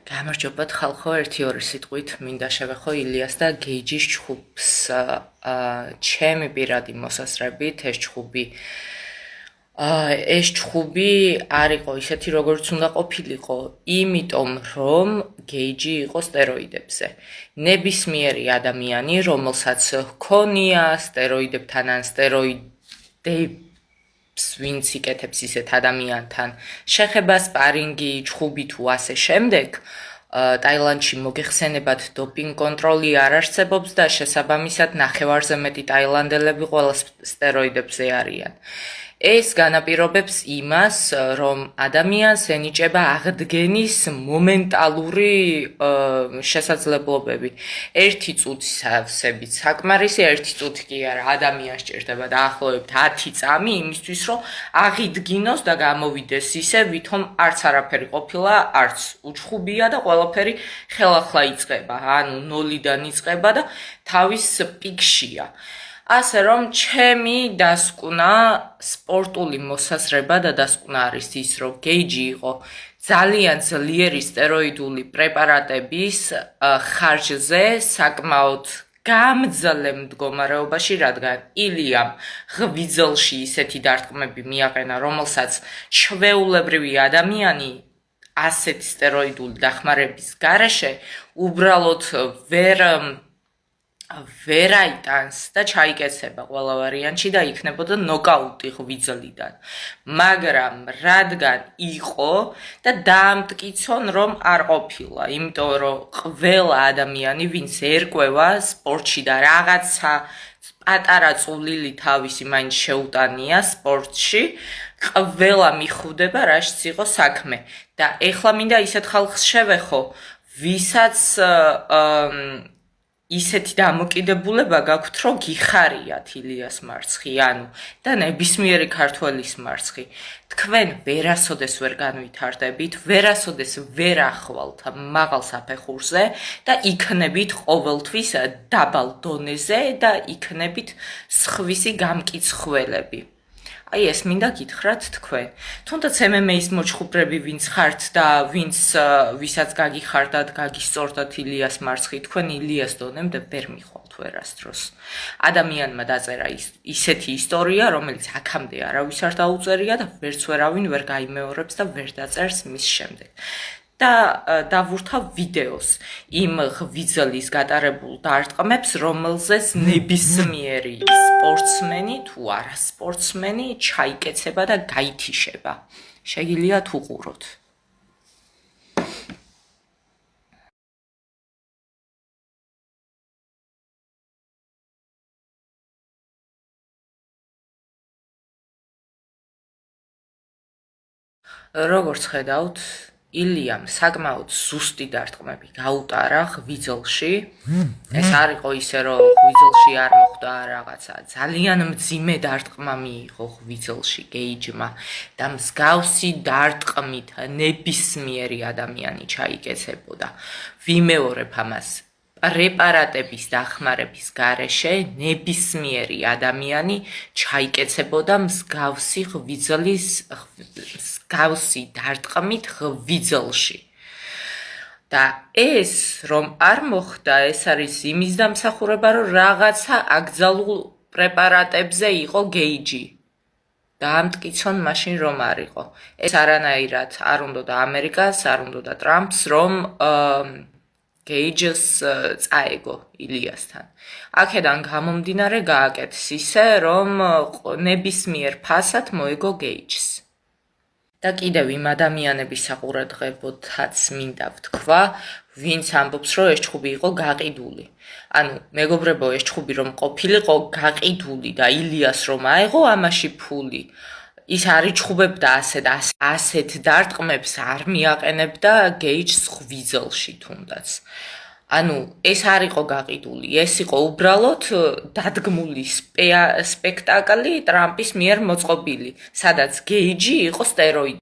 გამარჯობათ ხალხო, 1-2 სიტყვით მინდა შევეხო ილიას და გეიჯის ჩხუბს. ჩემი პირადი მოსასწრებით ეს ჩხუბი არ იყო ისეთი როგორც უნდა ყოფილიყო, იმიტომ რომ გეიჯი იყო სტეროიდებზე. ნებისმიერი ადამიანი, რომელსაც ჰქონია სტეროიდებთან ან სტეროიდებს ვინც იკეთებს ისეთ ადამიანთან შეხება, სპარინგი, ჩხუბი თუ ასე შემდეგ, ტაილანდში მოგეხსენებათ დოპინგ კონტროლი არ არსებობს და შესაბამისად ნახევარზე მეტი ტაილანდელები ყველა სტეროიდებზე არიან. ეს განაპირობებს იმას, რომ ადამიანს ენიჭება აღდგენის მომენტალური შესაძლებლობები. 1 წუთისავსებით საკმარისი, 1 წუთი კი არა, ადამიანს სჭირდება დაახლოებით 10 წამი იმისთვის, რომ აღიდგინოს და გამოვიდეს ისე, ვითომ არც არაფერი ყოფილა, არც უჩხუბია და ყველაფერი ხელახლა იწყება, ანუ ნოლიდან იწყება და თავის პიკშია. ასე რომ ჩემი დასკვნა სპორტული მოსასწრება და დასკვნა არის ის, რომ გეიჯი იყო ძალიან ძლიერი სტეროიდული პრეპარატების ხარჯზე საკმაოდ გამძლე მდგომარეობაში, რადგან ილიამ ღვიძლში ისეთი დარტყმები მიაყენა, რომელსაც ჩვეულებრივი ადამიანი ასეთი სტეროიდული დახმარების გარეშე უბრალოდ ვერ აიტანს და ჩაიკეცება ყველა ვარიანტში და იქნებოდა ნოკაუტი ღვიძლიდან. მაგრამ რადგან იყო და დაამტკიცონ რომ არ ყოფილა, იმიტომ რომ ყველა ადამიანი ვინც ერკვევა სპორტში და რაღაცა პატარა წვლილი თავისი მაინც შეუტანია სპორტში, ყველა მიხვდება რაშიც იყო საქმე. და ეხლა მინდა ისეთ ხალხს შევეხო, ვისაც ისეთი დამოკიდებულება გაქვთ, რომ გიხარიათ ილიას მარცხი, ანუ და ნებისმიერი ქართველის მარცხი. თქვენ ვერასოდეს ვერ განვითარდებით, ვერასოდეს ვერ ახვალთ მაღალ საფეხურზე და იქნებით ყოველთვის დაბალ დონეზე და იქნებით სხვისი გამკიცხველები. აი ეს მინდა გითხრათ თქვენ. თუნდაც MMA-ის მოჩხუბრები ვინც ხართ და ვისაც გაგიხარდათ, გაგისწორდათ ილიას მარცხი, თქვენ ილიას დონემდე ვერ მიხვალთ ვერასდროს. ადამიანმა დაწერა ისეთი ისტორია, რომელიც აქამდე არავის არ დაუწერია და ვერც ვერავინ ვერ გაიმეორებს და ვერ დაწერს მის შემდეგ. და დავურთავ ვიდეოს იმ ღვიძლის გატარებულ დარტყმებს, რომელზეც ნებისმიერი სპორტსმენი თუ არა სპორტსმენი ჩაიკეცება და გაითიშება. შეგიძლიათ უყუროთ. როგორც ხედავთ, ილიამ საკმაოდ ზუსტი დარტყმები გაუტარა ღვიძლში. ეს არ იყო ისე, რომ ღვიძლში არ მოხდა რაღაცა. ძალიან მძიმე დარტყმა მიიღო ღვიძლში გეიჯმა და მსგავსი დარტყმით ნებისმიერი ადამიანი ჩაიკეცებოდა. ვიმეორებ ამას. პრეპარატების დახმარების გარეშე ნებისმიერი ადამიანი ჩაიკეცებოდა მსგავსი დარტყმით ღვიძლში. და ეს რომ არ მოხდა, ეს არის იმის დამსახურება, რომ რაღაცა აკრძალულ პრეპარატებზე იყო გეიჯი. დაამტკიცონ მაშინ რომ არ იყო. ეს არანაირად არ უნდოდა ამერიკას, არ უნდოდა ტრამპს, რომ გეიჯს წაეგო ილიასთან. აქედან გამომდინარე გააკეთეს ისე, რომ ნებისმიერ ფასად მოეგო გეიჯს. და კიდევ იმ ადამიანების საყურადღებოთაც მინდა ვთქვა, ვინც ამბობს, რომ ეს ჩხუბი იყო გაყიდული. ანუ მეგობრებო, ეს ჩხუბი რომ ყოფილიყო გაყიდული და ილიას რომ აეღო ამაში ფული, ის არ იჩხუბებდა ასეთ დარტყმებს არ მიაყენებდა გეიჯს ღვიძლში თუნდაც. ანუ ეს არ იყო გაყიდული, ეს იყო უბრალოდ დადგმული სპექტაკლი ტრამპის მიერ მოწყობილი, სადაც გეიჯი იყო სტეროიდი.